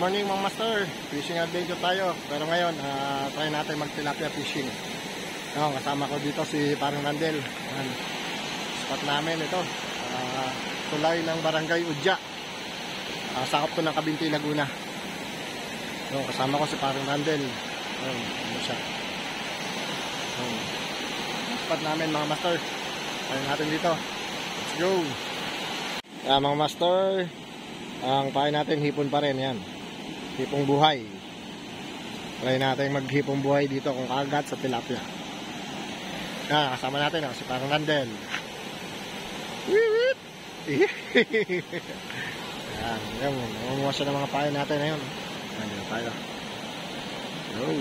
morning mga master, fishing adventure tayo. Pero ngayon, try natin mag tilapia fishing. Kasama ko dito si Parang Randel. Spot namin ito, tulay ng Barangay Udya, sakop to ng Cabinti, Laguna. Kasama ko si Parang Randel. Ano siya? Spot namin mga master, try natin dito. Let's go. Mga master, ang pahay natin hipon pa rin yan, hipong buhay. Try natin maghipong buhay dito kung kagat sa tilapia. Kasama natin si Parang Randel. Yan, nangunguha siya ng mga pahay natin ngayon. Ayan tayo. Go.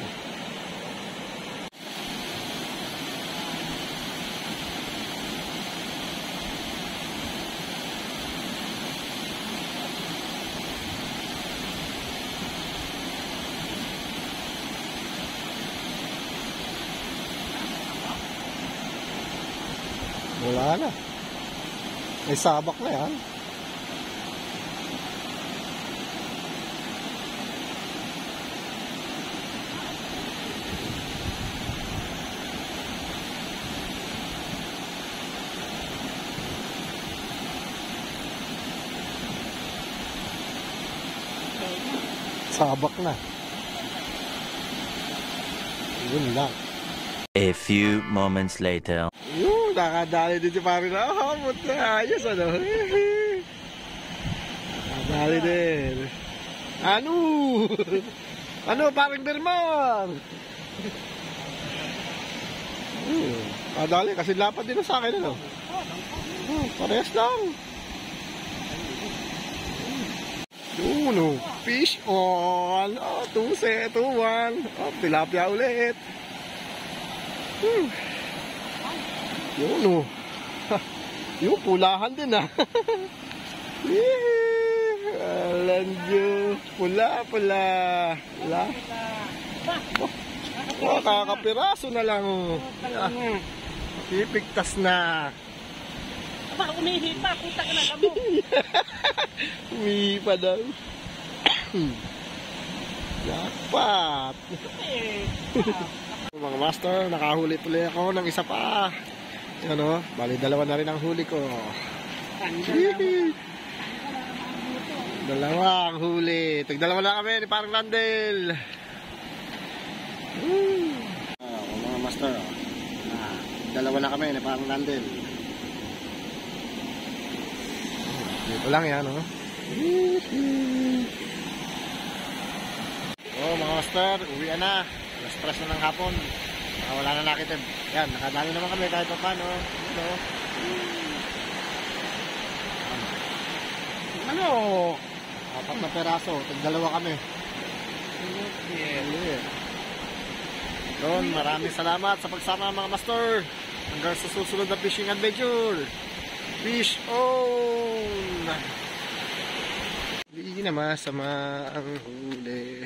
Wala na. May sabak na yan. Sabak na. Yun lang. A few moments later. Yun, nakadali din si Parang na. Puta, ayos ano. Nakadali din. Ano, Parang Dermar. Nakadali, kasi lapad din sa akin ano. Parehas lang. Yun, fish on. 2-1. Tilapia ulit. Yun yung pulahan din Lanjo. Pula. Kakapiraso na lang. Pipigtas na. Aba, umihi pa. Puta ka na labo. Umihi pa daw. Dapat. Mga master, nakahuli tuloy ako ng isa pa. Ano, bali dalawa na rin ang huli ko. Dalawa ang huli. Tagdalawa na kami ni Parang Randel. Mga master, dalawa na kami ni Parang Randel. Dito lang yan, mga master, uwian na. Alas 3 na ng hapon. Wala na nakitib. Yan, nakadami naman kami kahit pa paano. Apat na peraso. Tagdalawa kami. Doon, maraming salamat sa pagsama mga master. Hanggang sa susunod na fishing adventure. Fish on! Hindi na masama ang huli.